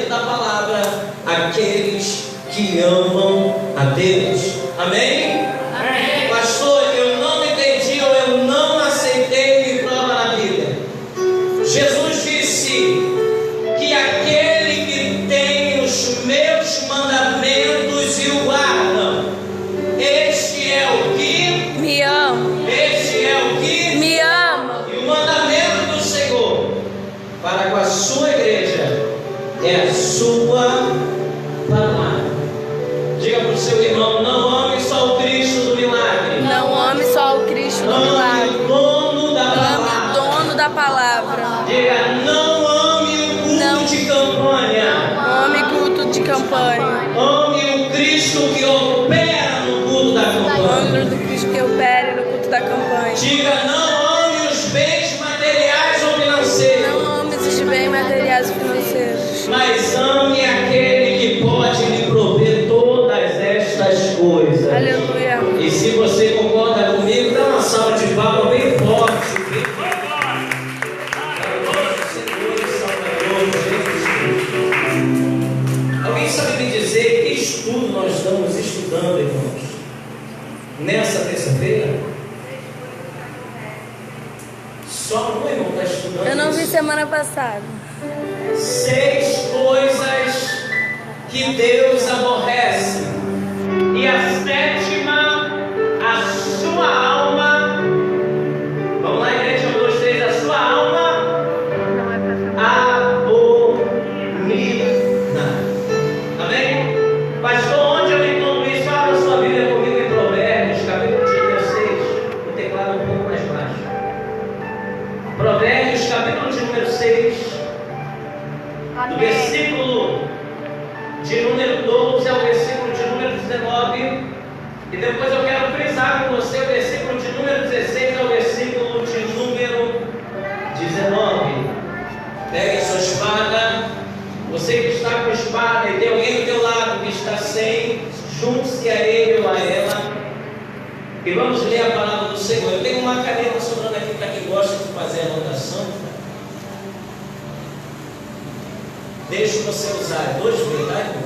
da palavra aqueles que amam a Deus. Amém? Amém. Pastor, eu não entendi ou eu não aceitei me prova na Bíblia. Jesus disse que aquele que tem os meus mandamentos e o guardam, este é o que me ama. Este é o que me ama. E o mandamento do Senhor para com a sua igreja é a sua palavra. Diga para o seu irmão: não ame só o Cristo do milagre. Não ame só o Cristo do milagre. Ame o dono da palavra. Ame o dono da palavra. Diga: não ame o culto de campanha. Ame culto de campanha. Ame o Cristo que opera no culto da campanha. Ame o Cristo que opera no culto da campanha. Diga: não ame os bens materiais ou financeiros. Não ame os bens materiais ou financeiros. Mas ame aquele que pode lhe prover todas estas coisas. Aleluia. E se você concorda comigo, dá uma salva de palmas bem forte. Bem forte. Alguém sabe me dizer que estudo nós estamos estudando, irmãos, nessa terça-feira? Só um irmão está estudando. Eu não vi isso. semana passada. 6 coisas que Deus aborrece. E a 7ª, a sua alma. Vamos lá, igreja, 1, 2, 3. A sua alma abomina. Amém? Pastor, onde eu encontro isso? Abra sua Bíblia comigo em Provérbios, capítulo de número 6. O teclado um pouco mais baixo. Provérbios, capítulo de número 6. Do versículo de número 12 ao versículo de número 19. E depois eu quero frisar com você o versículo de número 16 ao versículo de número 19. Pegue a sua espada. Você que está com espada e tem alguém do teu lado que está sem, junte-se a ele ou a ela. E vamos ler a palavra do Senhor. Eu tenho uma caneta sobrando aqui para quem gosta de fazer anotação. Deixa você usar 2 vezes, tá, irmão?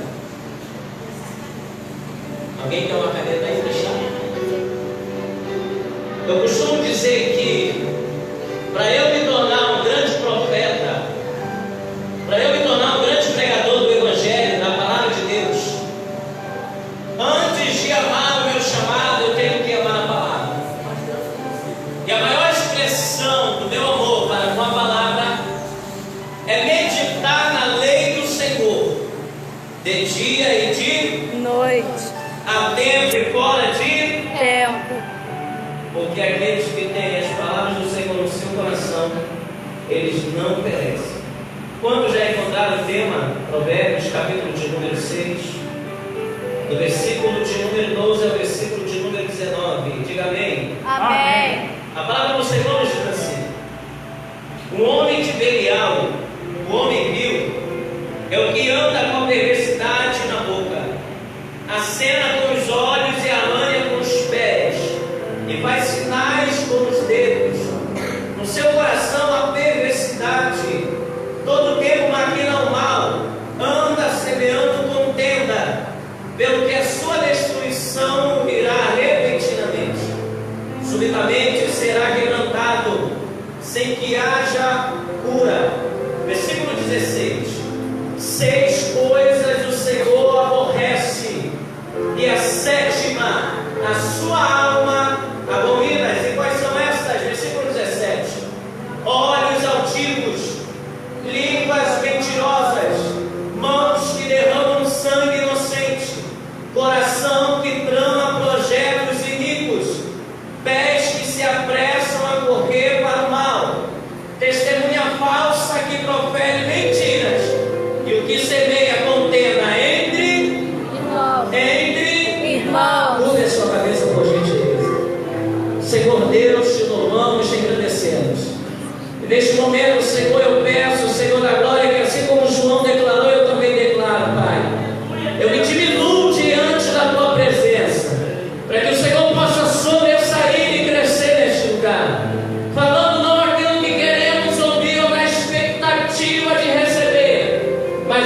Alguém quer uma caneta aí deixar? Eu costumo dizer que para eu me tornar um grande profeta, para eu me tornar um grande pregador do Evangelho, da palavra de Deus, antes de amar o meu chamado, eu tenho que amar a palavra. E a maior expressão do meu amor para com a palavra é meditar na lei do Senhor, de dia e de noite, a tempo e fora de tempo. Porque aqueles que têm as palavras do Senhor no seu coração, eles não perecem. Quando já encontraram o tema? Provérbios, capítulo de número 6, do versículo de número 12 ao versículo de número 19. Diga amém. Amém. A palavra do Senhor nos diz assim: o homem de Belial, o homem vil, é o que anda com a perversidade na boca, acena com os olhos e arranha com os pés, e faz sinais com os dedos. No seu coração há perversidade, todo tempo maquina o mal, anda semeando contenda, pelo que a sua destruição virá repentinamente. Subitamente será quebrantado, sem que haja cura. Versículo 16: 6 coisas o Senhor aborrece, e a 7ª, a sua alma abomina. E quais são estas? Versículo 17: olhos altivos, línguas mentirosas, mãos que derramam sangue inocente, coração que trama projetos iníquos, pés que se apressam a correr para o mal, testemunha falsa que profere mentiras, e o que semeia contenda entre irmãos. Curve a sua cabeça, por gentileza. Senhor Deus, te louvamos, te agradecemos. E neste momento, Senhor, eu peço, Senhor da glória, que assim como João declarou, eu também declaro, Pai. Eu me diminuo diante da tua presença, para que o Senhor possa sobressair e crescer neste lugar, falando não aquilo que queremos ouvir ou na expectativa de receber, mas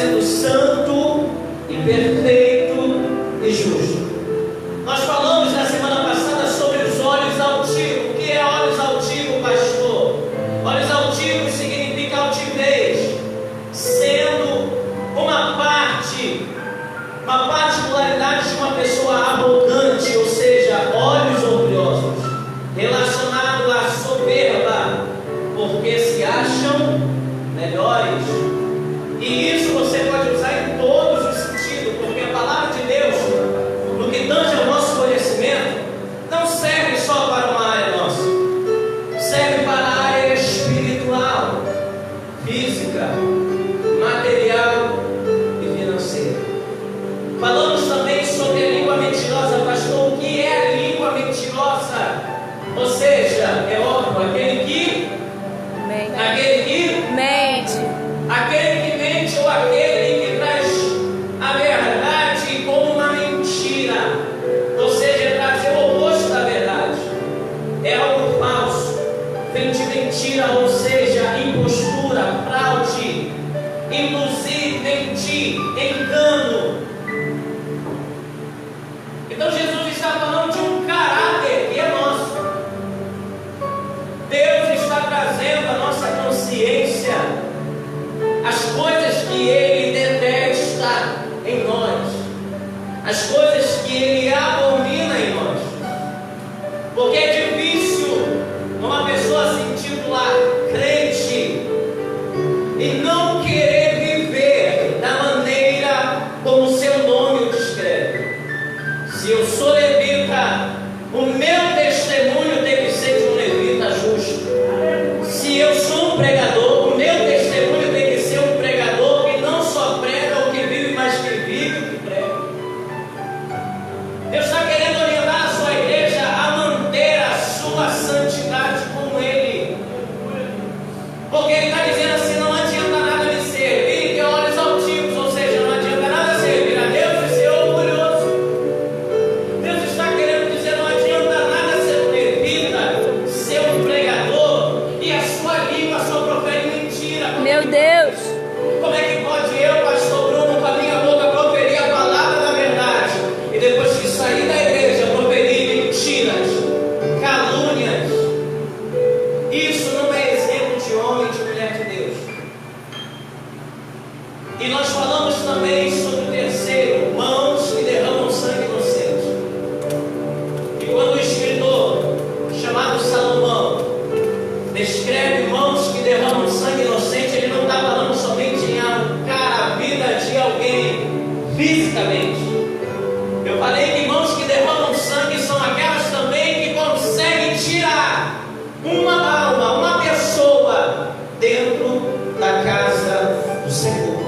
sendo santo e perfeito e justo. Nós falamos na semana passada sobre os olhos altivos. O que é olhos altivos, pastor? Olhos altivos significa altivez, sendo uma particularidade de uma pessoa arrogante, ou seja, olhos orgulhosos, relacionado à soberba, porque se acham melhores. E isso você pode usar em todos os sentidos, porque a palavra de Deus, no que tange ao nosso conhecimento, não serve só para uma área nossa, serve para a área espiritual, física, material e financeira. Falamos também sobre a língua mentirosa. Pastor, o que é a língua mentirosa? Ou seja, é óbvio, aquele que mente, aquele que mente ou aquele que traz a verdade como uma mentira, ou seja, trazer o oposto da verdade. É algo falso, vem de mentira, ou seja, impostura, fraude, induzir, mentir, engano. Então Jesus está falando de um caráter que é nosso. Deus está trazendo à nossa consciência as coisas que Ele detesta em nós, as coisas que Ele abomina em nós. Porque é difícil uma pessoa se intitular crente e não querer viver da maneira como o seu nome o descreve. Se eu sou levita, o meu testemunho tem que ser de um levita justo. Se eu sou um pregador, o meu testemunho tem que ser um pregador que não só prega o que vive, mas que vive o que prega. Deus está querendo orientar a sua igreja a manter a sua santidade com Ele. Porque Ele está dizendo assim: não adianta nada me servir e ter olhos altivos, ou seja, não adianta nada servir a Deus e ser orgulhoso. Deus está querendo dizer: não adianta nada ser um levita, ser um pregador e a sua língua só profere mentira. Meu Deus! Como é que pode eu, pastor Bruno, com a minha boca proferir a palavra da verdade e depois que sair da igreja proferir mentiras, calúnias? Isso não é exemplo de homem e de mulher de Deus. E nós falamos também sobre o terceiro, mãos que derramam sangue inocente. E quando o escritor chamado Salomão descreve mãos que derramam sangue inocente, ele não está falando somente em arrancar a vida de alguém fisicamente. Eu falei que mãos que derramam sangue são aquelas também que conseguem tirar uma alma, uma pessoa dentro da casa do Senhor.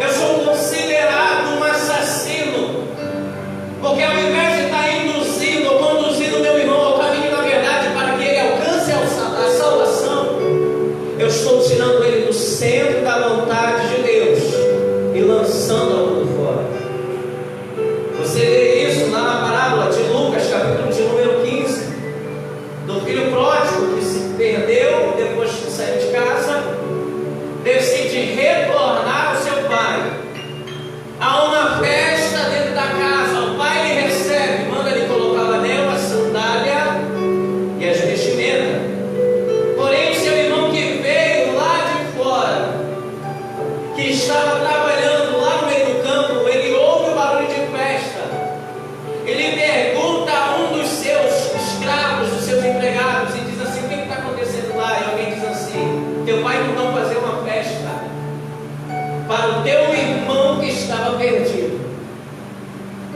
Eu sou considerado um assassino, porque ao invés de estar induzindo ou conduzindo meu irmão ao caminho da verdade para que ele alcance a salvação, eu estou tirando ele do centro da vontade de Deus e lançando ao mundo fora. Você vê isso lá na parábola de Lucas, capítulo de número 15, do filho pródigo que se perdeu depois que saiu de casa, decide retornar ao seu pai. Há uma festa dentro da casa, o pai lhe recebe, manda ele colocar o anel, a sandália e as vestimentas. Porém, seu irmão que veio lá de fora, que estava trabalhando lá no meio do campo, ele ouve o barulho de festa. Ele pergunta a um dos seus escravos, dos seus empregados, e diz assim: o que está acontecendo lá? E alguém diz assim: teu pai mandou fazer uma festa para o teu irmão que estava perdido.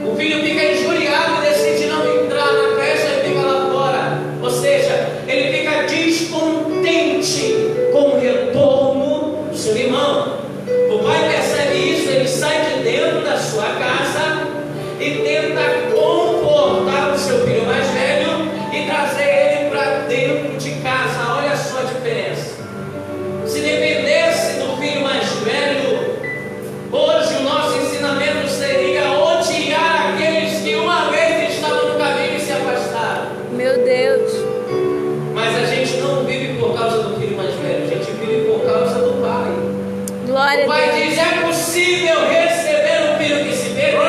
O filho fica injuriado e decide não entrar na festa e fica lá fora. Ou seja, ele fica descontente com o retorno do seu irmão. O pai percebe isso, ele sai de dentro da sua casa e tenta confortar o seu filho mais velho e trazer ele para dentro de casa. Olha só a diferença. Se dependesse do filho mais velho, hoje o nosso ensinamento seria odiar aqueles que é possível receber o filho que se perdeu,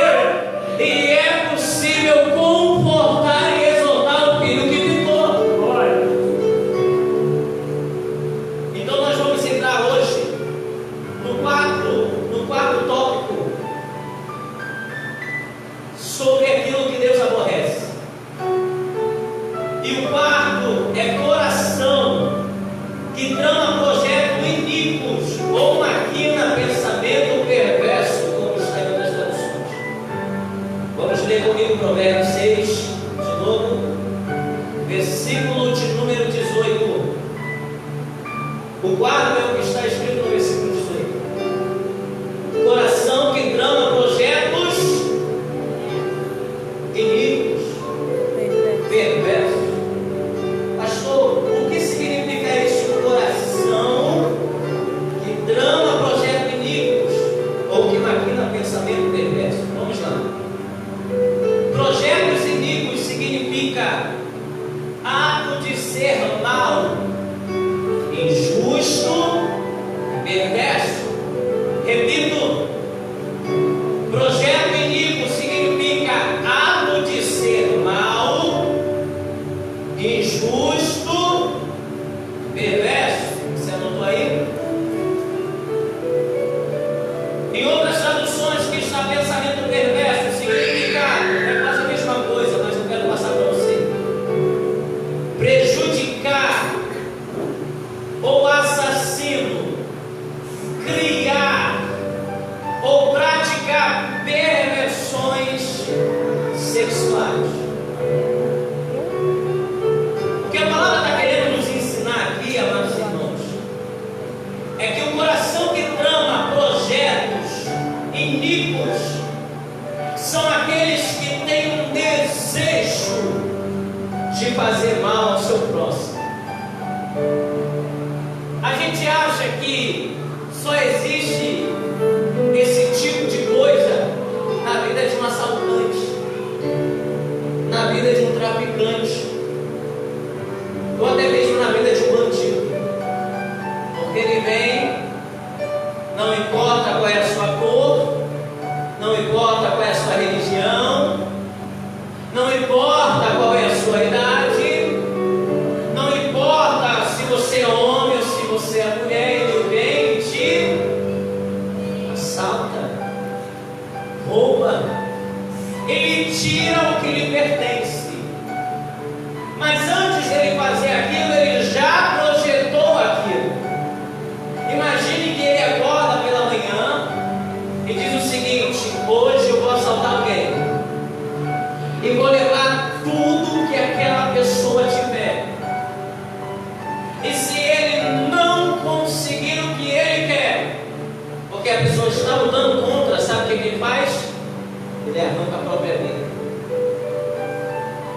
e é possível comportar e exortar o filho que ficou. Então nós vamos entrar hoje no quarto tópico sobre aquilo que Deus aborrece. E o quarto é coração que trama projetos iníquos ou maquina pensamento perverso, como está em outras traduções. Vamos ler comigo Provérbios 6, de novo, versículo de número 18. O quarto é o que está escrito no versículo 18. Coração que trama projetos iníquos, perversos. Pastor, o que significa isso? Coração que trama projetos iníquos ou que maquina pensamento perverso. Vamos lá. Projetos iníquos significa ato de ser mal, injusto, perverso. Repito, projeto iníquo significa ato de ser mal, injusto, perverso. Você anotou aí? Em outras traduções que está pensamento perverso significa, é quase a mesma coisa, mas eu quero passar para você. Prejudicar ou assassino, criar ou praticar perversões sexuais. O que a palavra está querendo nos ensinar aqui, amados irmãos, é que o coração que trama projetos iníquos são aqueles que têm um desejo de fazer mal ao seu próximo. A gente acha que só existe esse tipo de coisa na vida de um assaltante, na vida de um traficante, ou até mesmo na vida de um bandido. Porque ele vem, não importa qual é a sua cor, não importa qual é a sua religião, não importa qual é a sua idade, não importa se você é homem ou se você é mulher, ele vem e te assalta, rouba, ele tira o que lhe pertence. Mas antes dele fazer aquilo, ele já projetou aquilo. Imagine que ele acorda pela manhã e diz o seguinte: hoje eu vou assaltar alguém e vou levar tudo que aquela pessoa tiver. E se ele não conseguir o que ele quer, porque a pessoa está lutando contra, sabe o que ele faz? Ele arranca a própria vida.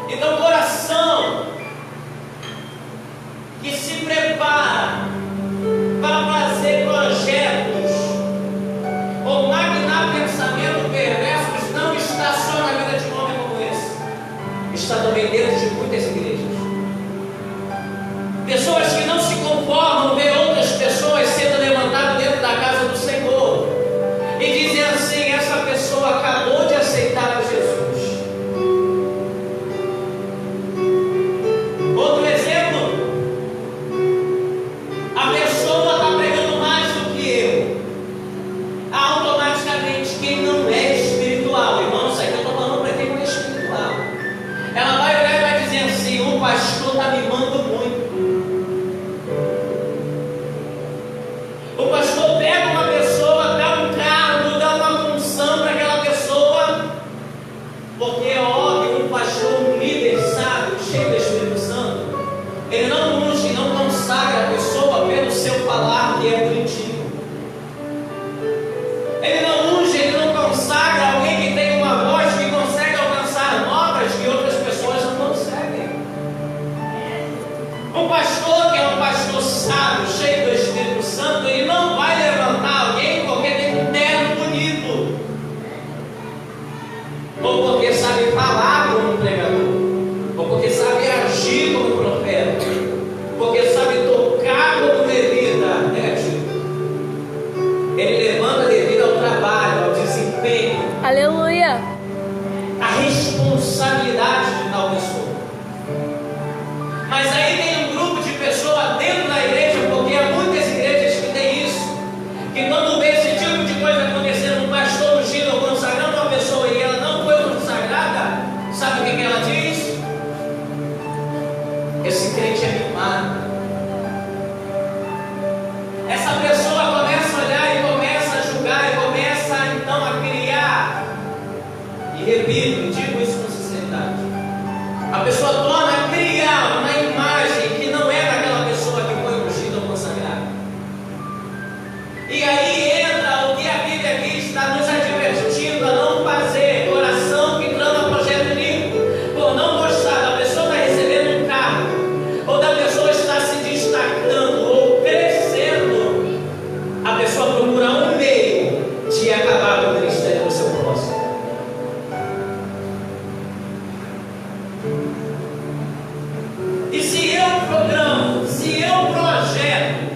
Então, coração que se prepara para fazer projetos ou maquinar pensamentos perversos não está só na vida de um homem como esse, está também dentro de muitas igrejas. Pessoas que não se conformam ver outras pessoas sendo levantadas dentro da casa do Senhor e dizem assim: essa pessoa acabou de aceitar a Jesus. Outro exemplo, a pessoa está pregando mais do que eu. Automaticamente, quem não é espiritual, irmão, isso aqui eu estou falando para quem não é espiritual, ela vai olhar e vai dizer assim: o pastor está mimando muito. O pastor pega uma pessoa, dá um cargo, dá uma função para aquela pessoa, porque é óbvio, um pastor, um líder sábio, cheio do Espírito Santo, ele não unge, não consagra a pessoa pelo seu falar que é bonitivo. Ele não unge, ele não consagra responsabilidade de tal pessoa. Mas aí tem um grupo de pessoas dentro da igreja, porque há muitas igrejas que tem isso, que quando vê esse tipo de coisa acontecendo, um pastor ungido ou consagrando uma pessoa e ela não foi consagrada, sabe o que ela diz? Esse crente é mimado. Essa pessoa começa a olhar e começa a julgar e começa então a criar. E repito, e digo isso com sinceridade. A pessoa torna a criar uma imagem que não é daquela pessoa que foi ungida ou consagrada. E aí entra o que a Bíblia aqui está nos advertindo a não fazer, coração que trama projeto iníquo, por não gostar da pessoa estar recebendo um cargo, ou da pessoa estar se destacando ou crescendo, a pessoa procura um meio de acabar com o ministério do seu próximo. E se eu programo, se eu projeto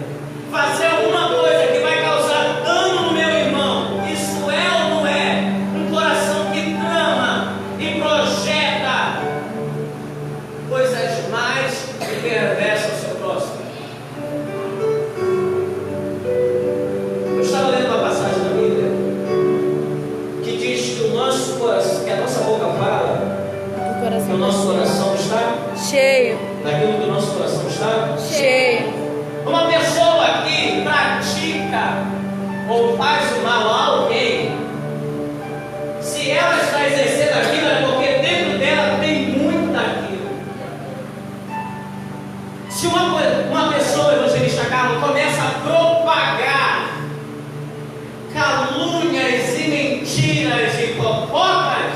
fazer alguma coisa que vai causar dano no meu irmão, isso é ou não é um coração que trama e projeta coisas mais perversas ao seu próximo? Eu estava lendo uma passagem da Bíblia que diz que o nosso coração, que a nossa boca fala, que o nosso coração está cheio. daquilo que o nosso coração está Cheio. Uma pessoa que pratica ou faz o mal a alguém, se ela está exercendo aquilo, é porque dentro dela tem muito daquilo. Se uma pessoa, evangelista Carlos, começa a propagar calúnias e mentiras e fofocas,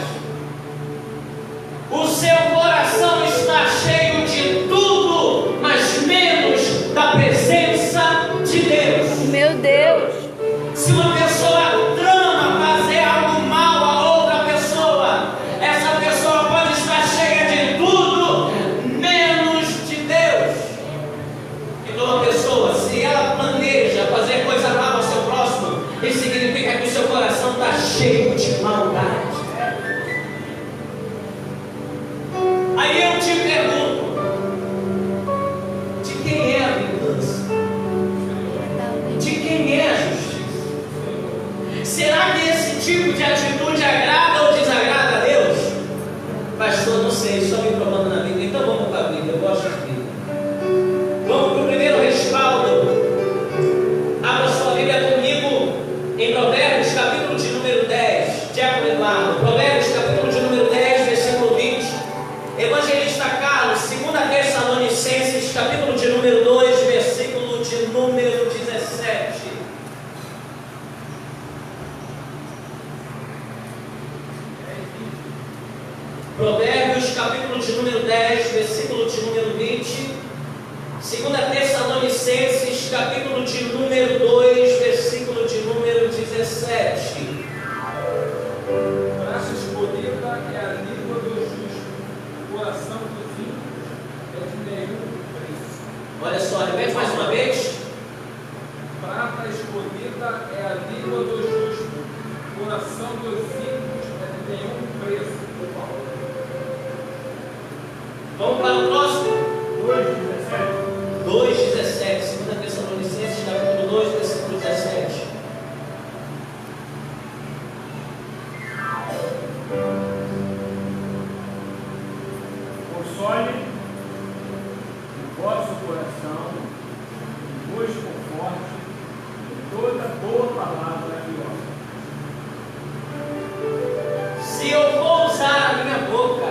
o seu coração está cheio de tudo, mas menos da presença de Deus. Meu Deus. Se uma pessoa trama fazer algo mal a outra pessoa, essa pessoa pode estar cheia de tudo, menos de Deus. Então uma pessoa, se ela planeja fazer coisa mal ao seu próximo, isso significa que o seu coração está cheio de maldade. Aí eu te pergunto, de quem é a vingança? De quem é a justiça? Será que esse tipo de atitude agrada ou desagrada a Deus? Pastor, não sei, só me provando na Bíblia. Então vamos para a Bíblia, eu gosto de Bíblia. Vamos para o primeiro respaldo. Abra sua Bíblia comigo em Provérbios, capítulo de número 10. Diácono Eduardo, Provérbios, capítulo de número 10, versículo 20. Evangelista Carlos, 2 Tessalonicenses, capítulo de número 2, versículo de número 17. Provérbios, capítulo de número 10, versículo de número 20. 2 Tessalonicenses, capítulo de número 2, versículo de número 17. Graça escolhida é a língua do justo, o coração dos ímpios é de nenhum preço. Olha só, repete mais uma vez. Prata escolhida é a língua do justo, o coração dos ímpios é de nenhum preço. Vamos para o próximo. 2,17. 2,17. 2 Tessalonicenses, capítulo 2, versículo 17. Console o vosso coração, vos conforte em toda boa palavra e obra. Se eu for usar a minha boca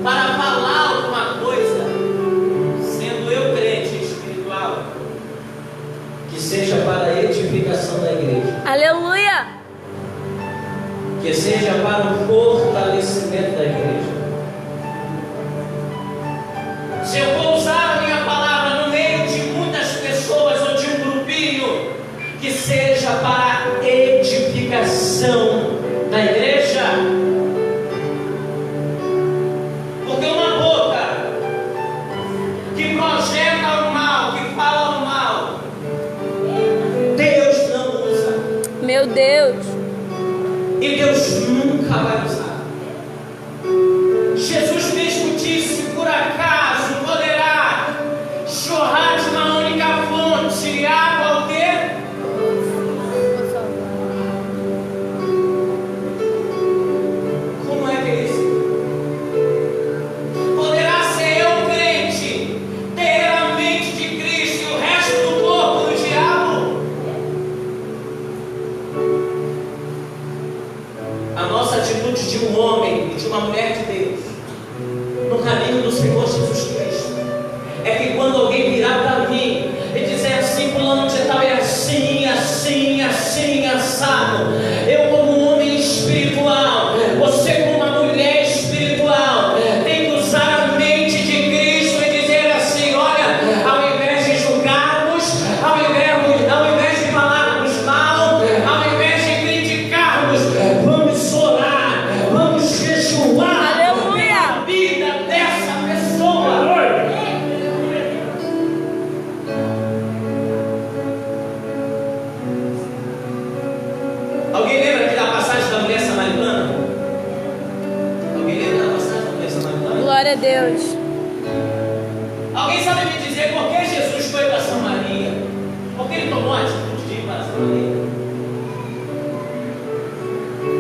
para falar alguma coisa, sendo eu crente espiritual, que seja para a edificação da igreja, Aleluia. que seja para o fortalecimento da igreja. Se eu vou usar a minha palavra no meio de muitas pessoas ou de um grupinho, que seja para a edificação da igreja. Porque uma boca que projeta o mal, que fala o mal, Deus não usa. Meu Deus. E Deus nunca vai usar. Jesus mesmo disse: por acaso poderá jorrar de uma única fonte água o quê? Como é que é isso? Poderá ser eu crente, ter a mente de Cristo e o resto do corpo do diabo? A nossa atitude de um homem e de uma mulher de Deus no caminho do Senhor Jesus Cristo é que quando alguém virar para mim e dizer assim: fulano de tal é assim, assim, assim, assado, eu como um homem espiritual, você como uma mulher espiritual, tem que usar a mente de Cristo e dizer assim: olha, ao invés de julgarmos, ao invés de falarmos mal, ao invés de criticarmos, vamos orar, vamos jejuar pela vida dessa pessoa. Alguém lembra aqui da passagem da mulher samaritana? Alguém lembra da passagem da mulher samaritana? Glória a Deus. Alguém sabe me dizer por que Jesus foi para Samaria? Por que ele tomou a atitude de ir para Samaria?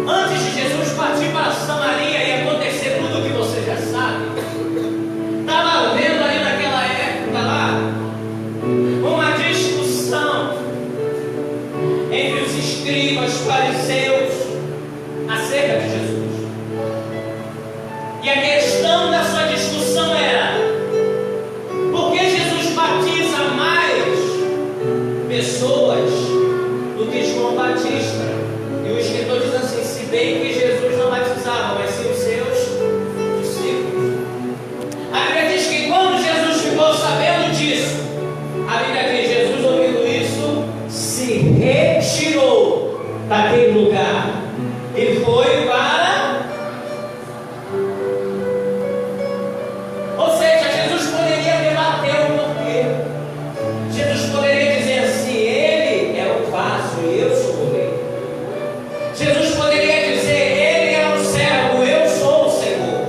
Antes de Jesus partir para Samaria e acontecer tudo o que você já sabe, estava havendo ali naquela época lá uma discussão entre os escribas, fariseus, acerca de Jesus. E a questão da sua discussão era: por que Jesus batiza mais pessoas do que João Batista? E o escritor diz assim: se bem que Jesus não batizava, mas sim os seus discípulos. A Bíblia diz que quando Jesus ficou sabendo disso, a Bíblia diz: Jesus, ouvindo isso, se retirou daquele lugar e foi para... Ou seja, Jesus poderia debater o porquê. Jesus poderia dizer assim: ele é o vaso e eu sou o rei. Jesus poderia dizer: ele é o servo, eu sou o Senhor.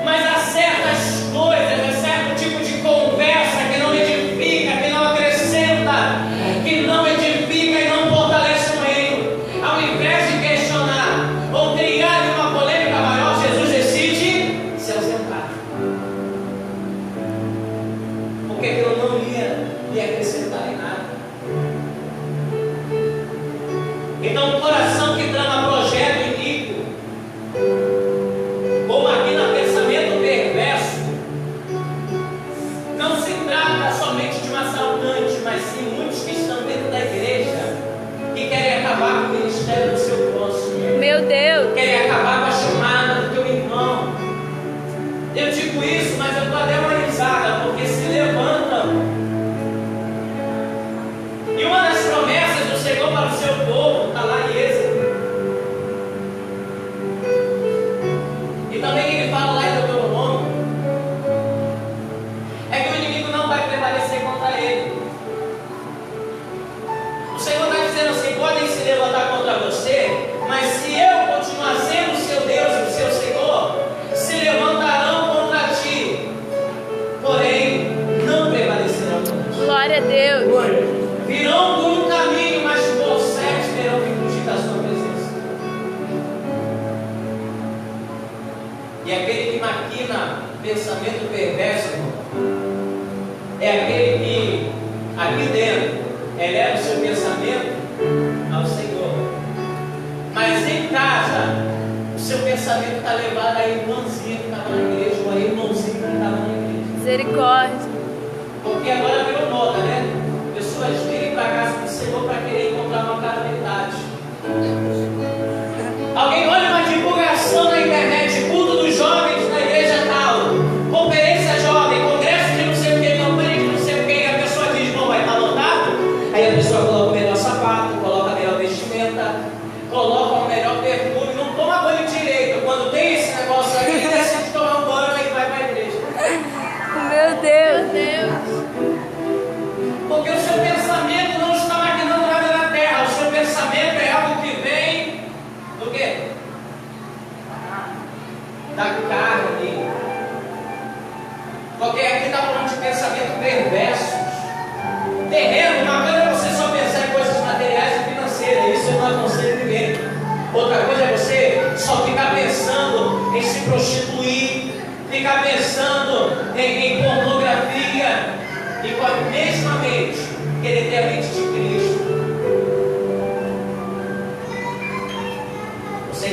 Mas há certas coisas, há certo tipo de conversa que não edifica, que não acrescenta, que não edifica e não fortalece o reino. Ao invés de questionar ou criar uma polêmica maior, Jesus decide se ausentar. Porque aquilo não ia lhe acrescentar em nada. Então, o coração que trama projeto iníquo, como aqui no pensamento perverso, não se trata somente de um assaltante, mas sim muitos que estão dentro da igreja que querem acabar com o ministério do seu próximo, Meu Deus. querem acabar com a chamada do teu irmão. Eu digo isso, mas eu estou até humanizada, porque se levantam. E uma das promessas do Senhor para o seu povo está lá em Êxodo. E também ele fala lá em Deuteronômio, é que o inimigo não vai prevalecer contra ele. O Senhor está dizendo assim: podem se levantar contra você, mas se eu continuar sendo o seu Deus e o seu Senhor, se levantarão contra ti, porém não prevalecerão contra ti. Glória a Deus. Virão por um caminho, mas por sete terão que fugir da sua presença. E aquele que maquina pensamento perverso, irmão, é aquele que aqui dentro eleva o seu pensamento ao Senhor, mas em casa o seu pensamento está levado à irmãzinha que estava na igreja, ou a irmãozinha que estava na igreja. Misericórdia. Porque agora virou moda, né? Pessoas virem para a casa do Senhor para querer encontrar uma cara metade. Alguém olha uma divulgação na internet: culto dos jovens na igreja tal, conferência jovem, congresso de não sei o que, campanha de não sei o que, e a pessoa diz: não vai estar lotado? Aí a pessoa coloca o melhor sapato, coloca a melhor vestimenta, coloca o melhor perfume, não toma banho direito. Quando tem esse negócio aí, ele decide tomar um banho e vai para a igreja. Meu Deus. Porque o seu pensamento não está maquinando nada na terra. O seu pensamento é algo que vem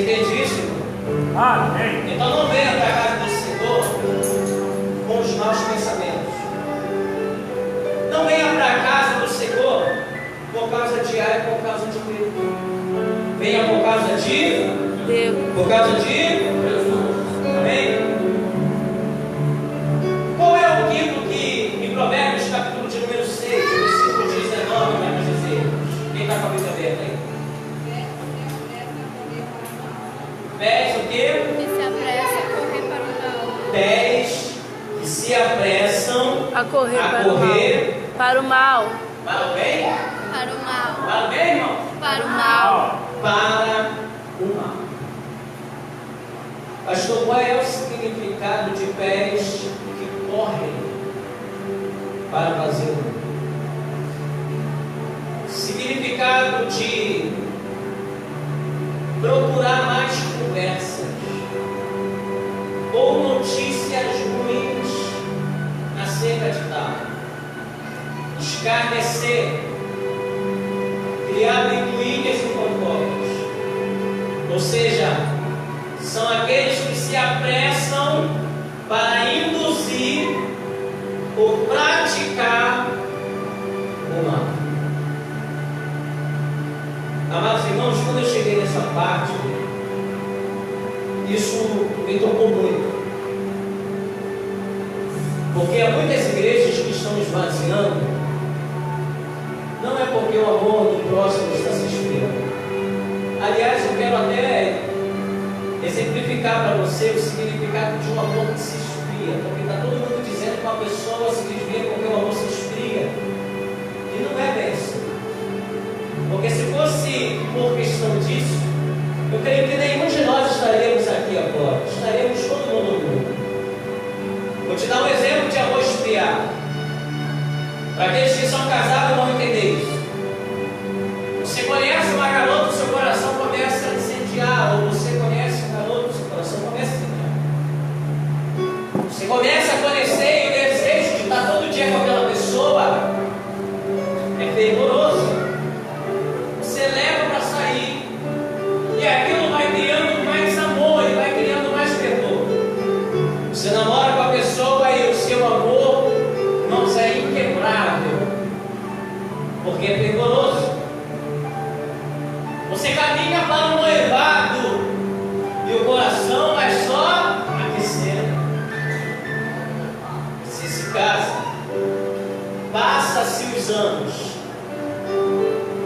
entende isso, irmão? Amém. Então não venha para a casa do Senhor com os maus pensamentos. Não venha para a casa do Senhor por causa de ar e por causa de medo. Venha por causa de Deus. Por causa de Jesus. Amém? Qual é o quinto que em Provérbios capítulo de número 6, versículo 19 vai nos dizer? Quem está com a Bíblia aberta aí? Pés o quê? Que se apressa a correr para o mal. Pés que se apressam A correr a para correr o mal. Para o mal. para o bem? Para o mal. Para o bem, irmão? Para o mal. Para o mal. Pastor, qual é o significado de pés que correm para fazer o mal? Significado de procurar mais conversas ou notícias ruins acerca de tal, escarnecer, criar intrigas e fofocas. Ou seja, são aqueles que se apressam para induzir ou praticar o mal. Amados irmãos, quando eu cheguei nessa parte, isso me tocou muito. Porque há muitas igrejas que estão esvaziando, não é porque o amor do próximo está se esfriando. Aliás, eu quero até exemplificar para você o significado de um amor que se esfria, porque está todo mundo dizendo que uma pessoa se desvia porque o amor se esfria, e não é bem assim. Porque se fosse por questão disso, eu creio que nenhum de nós estaremos aqui agora, estaremos todo mundo junto. Vou te dar um exemplo de amor esfriado. Para aqueles que são casados vão entender isso. Você conhece uma garota, o seu coração começa a incendiar, ou você conhece um garoto, o seu coração começa a incendiar. Você começa a conhecer e o desejo de estar todo dia com aquela pessoa é fervoroso. Você leva para sair e aquilo vai criando mais amor e vai criando mais fervor. Você namora com a pessoa e o seu amor, irmãos, é inquebrável, porque é fervoroso. Você caminha para um noivado e o coração vai só aquecendo. Você se casa, passa-se os anos,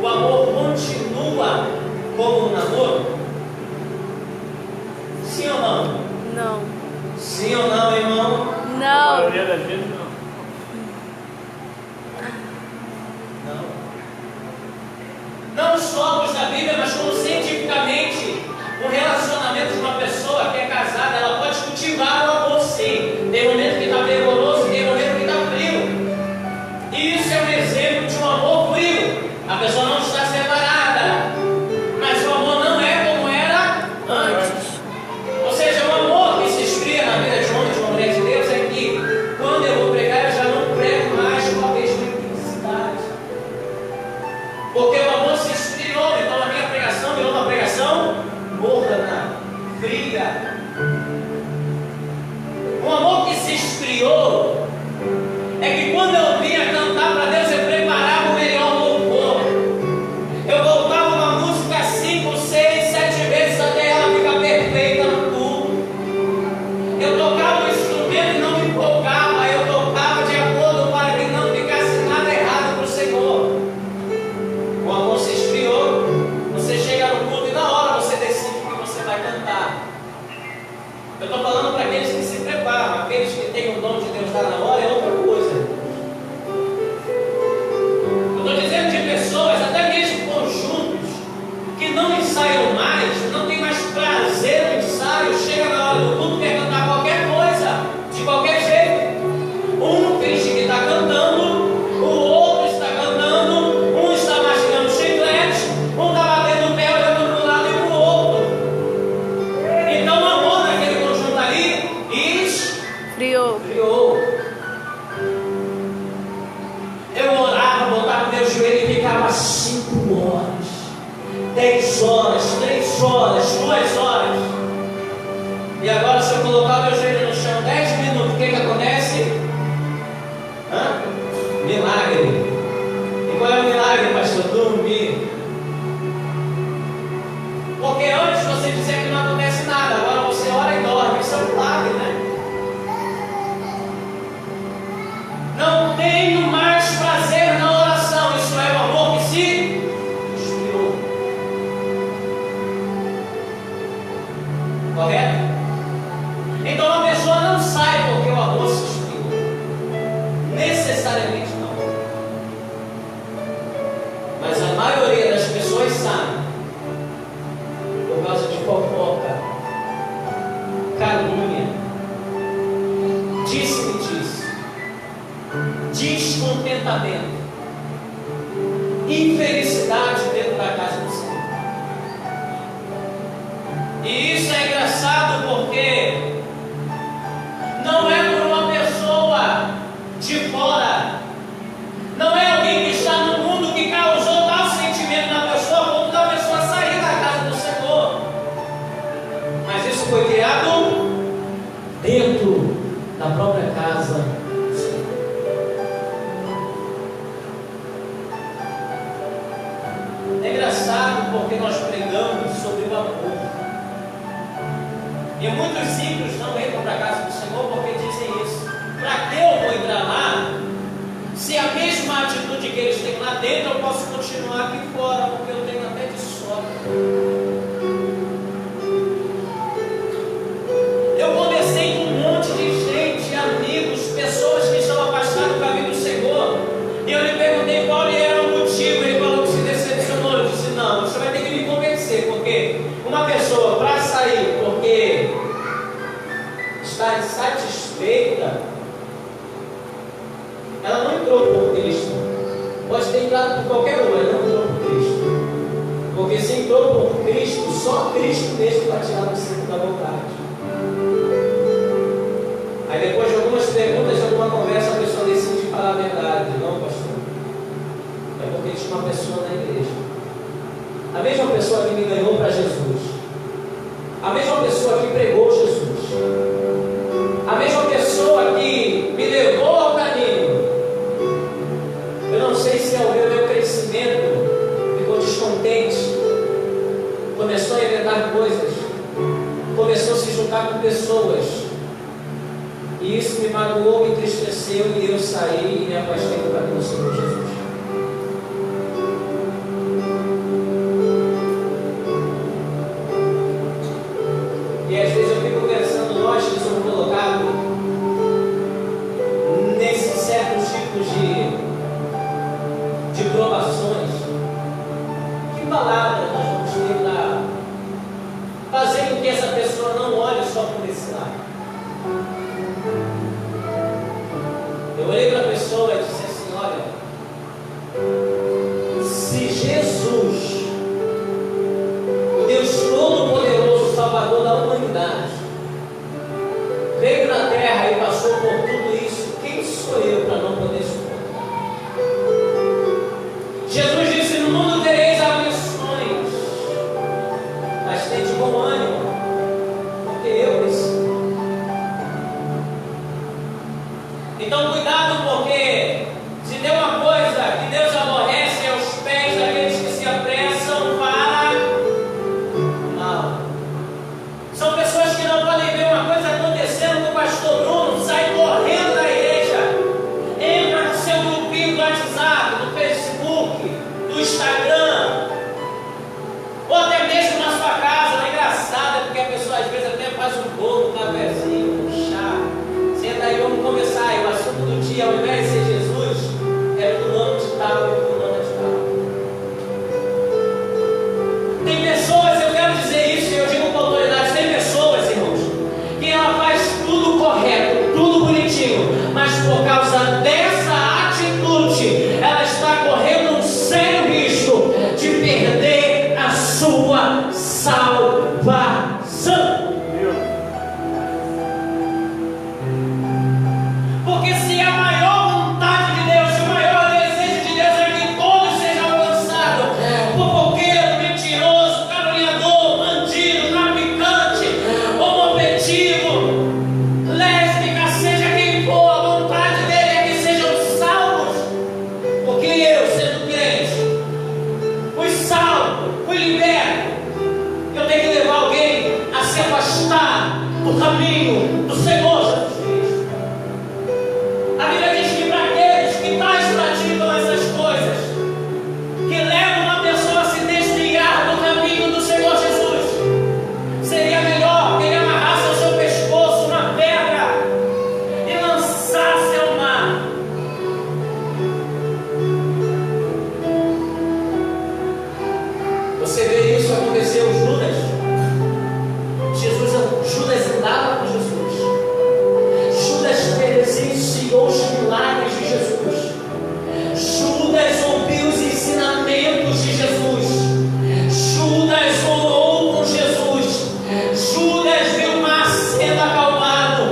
o amor continua como um namoro? Sim ou não? Não. Sim ou não, irmão? A Não. maioria das vezes não. Não só os da Bíblia, mas como cientificamente, o relacionamento de uma pessoa que é casada, ela pode cultivar o amor sim. Tem momento que está fervoroso, tem momento que está frio. E isso é um exemplo de um amor frio. A pessoa não está separada, mas o amor não é como era antes. Ou seja, o amor que se esfria na vida de um homem e de uma mulher de Deus é que quando eu vou pregar, eu já não prego mais com a mesma intensidade. Porque o amor se esfriou, então a minha pregação virou uma pregação morna, fria. O amor que se esfriou é que quando eu vinha cantar para Deus, eu preparava o melhor louvor. Eu voltava uma música 5, 6, 7 vezes até ela ficar perfeita no culto. Eu tocava o instrumento e não me empolgava, eu tocava de acordo para que não ficasse nada errado para o Senhor. O amor se esfriou, você chega no culto e na hora você decide o que você vai cantar. Eu estou falando para aqueles que se preparam, aqueles que têm o dom de Deus dar na hora é outra coisa. Eu estou dizendo de pessoas, até mesmo conjuntos, que não ensaiam mais, não tem mais prazer no ensaio, chega na hora do culto, quer cantar qualquer coisa, de qualquer jeito. Um finge que está cantando, o outro está cantando, um está mastigando chiclete, um está batendo o pé olhando para um lado e para o outro. Então o amor naquele conjunto ali Friou. esfriou. Eu orava, botava meu joelho e ficava 5 horas, 10 horas, 3 horas, 2 horas. E agora, se eu colocar meu joelho no chão 10 minutos, o que acontece? Milagre. E qual é o milagre, pastor? Dormir. Porque antes você dizia que não acontece nada, agora você ora e dorme. Isso é um milagre, né? Não tenho mais prazer na oração. Isso é o amor que se esfriou. Correto? Então a pessoa não sai porque o amor se esfriou. Necessariamente não. Mas a maioria das pessoas sabe por causa de fofoca, calúnia, disse-me-disse, descontentamento, infelicidade dentro da casa do Senhor. E isso é engraçado porque não é por uma pessoa de fora, não é alguém que está no mundo que causou tal sentimento na pessoa, ponto da pessoa sair da casa do Senhor. Mas isso foi criado dentro da própria casa do Senhor. É engraçado porque nós pregamos sobre o amor. E muitos ímpios não entram para a casa do Senhor porque dizem isso. Para que eu vou entrar lá? Se a mesma atitude que eles têm lá dentro, eu posso continuar aqui fora, porque eu tenho até de sobra. Eu conversei com um monte de gente, amigos, pessoas que estão afastadas do caminho do Senhor, e eu lhe perguntei qual era o motivo. Ele falou que se decepcionou. Eu disse: não, você vai ter que me convencer, porque uma pessoa para sair porque está insatisfeita, ela não entrou por Cristo. Pode ter entrado por qualquer um, ela não entrou por Cristo. Porque se entrou por Cristo, só Cristo mesmo para tirar você da vontade. Aí depois de algumas perguntas, de alguma conversa, a pessoa decide falar a verdade. Não, pastor, é porque tinha uma pessoa na igreja, a mesma pessoa que me ganhou para Jesus, a mesma pessoa que pregou Jesus, a mesma pessoa que me levou ao caminho. Eu não sei se ao ver o meu crescimento ficou descontente, começou a inventar coisas, começou a se juntar com pessoas, e isso me magoou, me entristeceu, e eu saí e me afastei do caminho do Senhor Jesus. E às vezes eu fico pensando, nós que somos colocados nesses certos tipos de provações, que palavras nós vamos ter para fazer com que essa pessoa não olhe só por esse lado? Eu olhei para a pessoa e disse assim: olha, se Jesus, o Deus Todo-Poderoso, Salvador da humanidade, veio na terra e passou por tudo isso, quem sou eu para não poder suportar? Jesus disse: no mundo tereis aflições, mas tende bom ânimo, porque eu venci. Então cuidado, porque se tem uma coisa que Deus aborrece, é aos pés daqueles que se apressam para o mal. São pessoas que não podem ver uma coisa acontecendo com o pastor Bruno, sai correndo da igreja, entra no seu grupinho do WhatsApp, do Facebook, do Instagram, ou até mesmo na sua casa. É engraçado, porque a pessoa às vezes até faz um bolo, um cafezinho, um chá. Senta aí, vamos conversar. E o assunto do dia, ao invés de ser Jesus, é fulano de tal e fulano de tal. Tem pessoas, eu quero dizer isso, e eu digo com autoridade, tem pessoas, irmãos, que ela faz tudo correto, tudo bonitinho, mas por causa dessa atitude, ela está correndo um sério risco caminho do Senhor Jesus Cristo. A Bíblia diz que para aqueles que tais praticam essas coisas, que levam uma pessoa a se desviar do caminho do Senhor Jesus, seria melhor que ele amarrasse ao seu pescoço uma pedra e lançasse ao mar. Você vê isso acontecer com Judas. Judas andava com Jesus. Judas presenciou os milagres de Jesus. Judas ouviu os ensinamentos de Jesus. Judas orou com Jesus. Judas viu o mar sendo acalmado.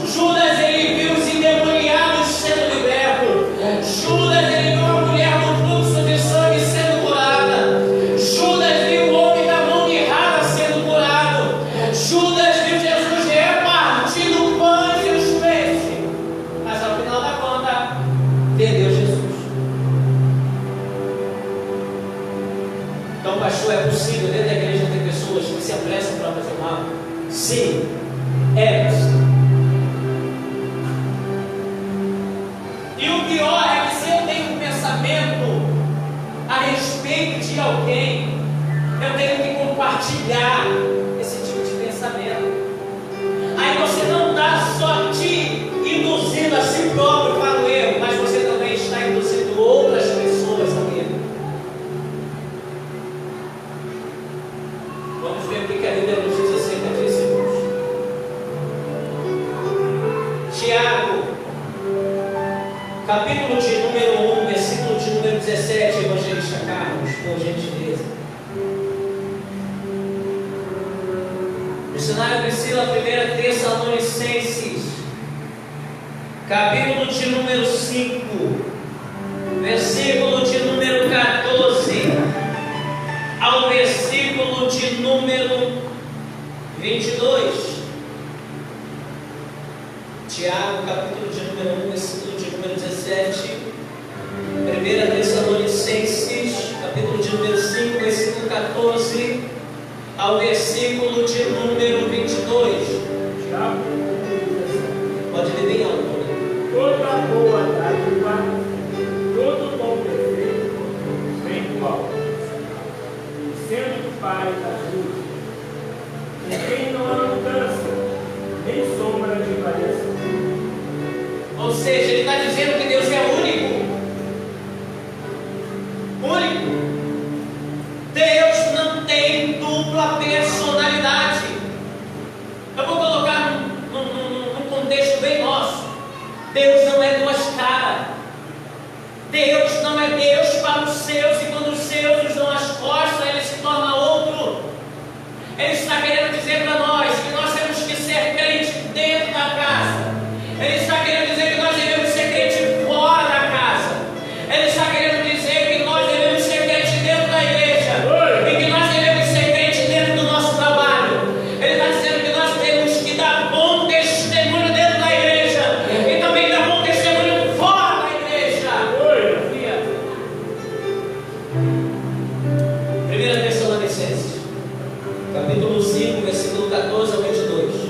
Judas ele viu os endemoniados sendo libertos. Judas ele viu a mulher do fluxo de sangue sendo curada. Judas viu o homem da mão mirrada sendo curado. Judas viu Jesus repartindo pães e os peixes. Mas ao final da conta, perdeu Jesus. Então, pastor, é possível dentro da igreja ter pessoas que se apressam para fazer mal? Sim, é possível. E o pior é que se eu tenho um pensamento a respeito de alguém, eu tenho que compartilhar esse tipo de pensamento. Aí você não está só te induzindo a si próprio para o erro, mas você também está induzindo outras pessoas ao erro. Vamos ver o que a Bíblia nos diz acerca disso, irmãos. Tiago, capítulo de número 1, versículo de número 17, evangelista Carlos, por gentileza. Missionária Priscila, 1 Tessalonicenses, capítulo de número 5, versículo de número 14, ao versículo de número 22. Tiago, capítulo de número 1, versículo de número 17. 1 Tessalonicenses, capítulo de número 5, versículo 14, ao versículo de número 22. Tiago, Pode ler bem alto. toda boa dádiva, todo dom perfeito, vem do alto, sendo do Pai das luzes, em quem não há mudança, nem sombra de variação. Ou seja, ele está dizendo que Deus é único. Único. Deus não tem dupla personalidade. Eu vou colocar num contexto bem nosso. Deus não é duas caras. Deus não é Deus para os seus, e quando os seus nos dão as costas, ele se torna outro. Ele está querendo dizer para nós que nós temos que ser crente dentro da casa. Ele está querendo dizer que nós devemos ser crente fora da casa. Ele está querendo dizer que nós devemos ser crente dentro da igreja. E que nós devemos ser crente dentro do nosso trabalho. Ele está dizendo que nós temos que dar bom testemunho dentro da igreja. E também dar bom testemunho fora da igreja. 1 Tessalonicenses, capítulo 5, versículo 14 ao 22.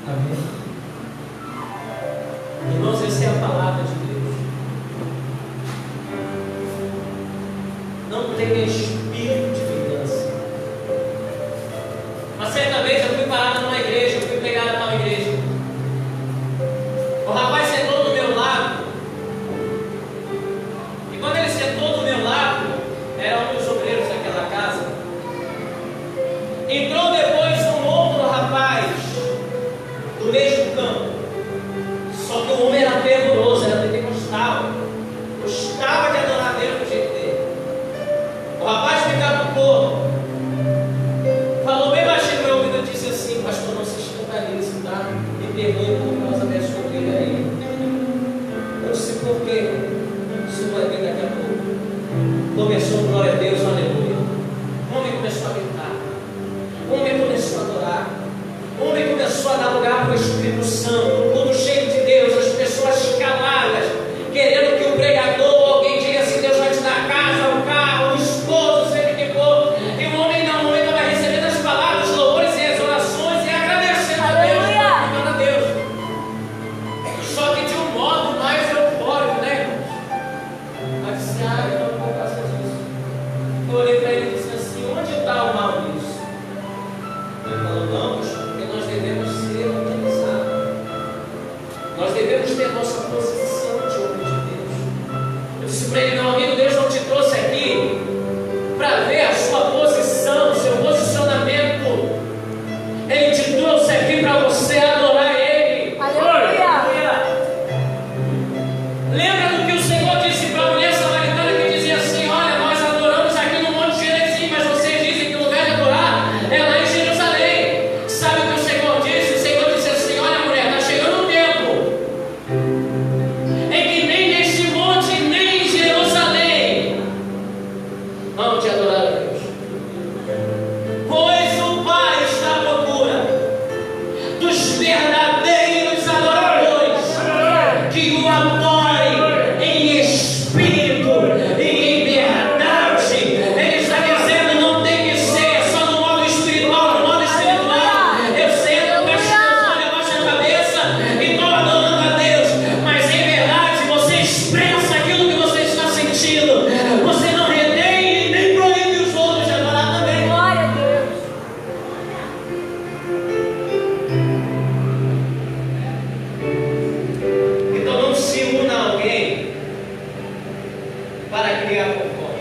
Amém. Irmãos, essa é a palavra de Deus. Não tem tem espírito de vingança. Uma certa vez eu fui parado numa igreja, eu fui pregado numa igreja. O rapaz sentou do meu lado. E quando ele sentou do meu lado, era um dos obreiros daquela casa. Entrou depois um outro rapaz do mesmo campo. Só que o homem era fervoroso, era pentecostal. Gostava de adorar a Deus do jeito dele. O rapaz me catucou. Falou bem baixinho no meu ouvido e disse assim: pastor, não se escandalize, tá? Me perdoe por causa dessa ovelha aí. Eu disse: por quê? Isso vai vir daqui a pouco. Começou, glória a Deus, aleluia. O homem começou a gritar. O homem começou a adorar. O homem começou a dar lugar para o Espírito Santo. Tudo cheio de Deus, as pessoas caladas, querendo que o pregador, alguém diga assim: Deus vai te dar a casa, o carro, o esposo, seja o que for. E o homem não, o homem estava recebendo as palavras, os louvores e as orações e agradecendo a Deus, glorificando a Deus. Só que de um modo mais eufórico, né, irmãos? Mas disse: eu não vou passar disso. Eu olhei para ele e disse assim: onde está o mal nisso? Ele falou: não, porque nós devemos ser organizados. Nós devemos ter nossa posição de homem de Deus. Eu disse para ele: meu amigo, Deus não te trouxe aqui para ver a sua posição, o seu posicionamento. Ele te trouxe aqui para você adorar Ele. Aleluia. Lembra do que o Senhor disse para a mulher samaritana que dizia assim: olha, nós adoramos aqui no Monte Gerizim, mas vocês dizem que o lugar de adorar é lá em Jerusalém. Sabe o que o Senhor disse? O Senhor disse assim: olha, mulher, está chegando um tempo em que nem neste monte, nem em Jerusalém vão te adorar a Deus. Pois o Pai está à procura dos verdadeiros adoradores que o adorem em espírito e em verdade. Ele está dizendo: não tem que ser só no modo espiritual, no modo espiritual. Eu sento, fecho meus olhos, abaixo a cabeça e estou adorando a Deus. Mas em verdade você expressa aquilo que você está sentindo. Você não retém e nem proíbe os outros de adorar também. Glória a Deus. Então não se una a alguém para criar fofoca.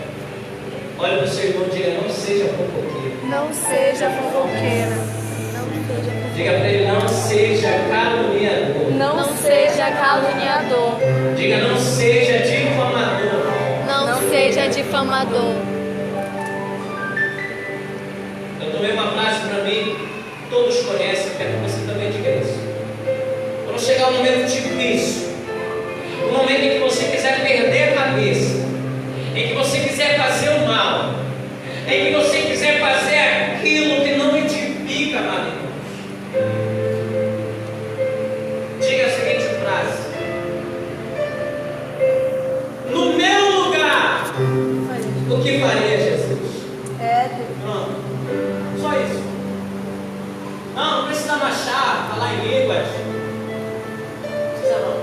Olha para o seu irmão e diga: não seja fofoqueiro. Não seja fofoqueira. Não seja fofoqueira. Diga para ele: não seja caluniador. Não seja caluniador. Diga: não seja difamador. Não seja difamador. Eu tomei uma frase para mim, todos conhecem, quero que você também diga isso. Quando chegar um momento tipo isso, um momento em que você quiser perder a cabeça, em que você quiser fazer o mal, em que você quiser fazer aquilo que não edifica, amado irmão, diga a seguinte frase: no meu lugar, o que faria Jesus? É, Deus. Pronto. Só isso. Não precisa marchar, falar em línguas. Não precisa não.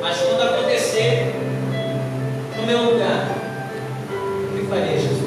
Mas quando acontecer, no meu lugar, o que faria Jesus?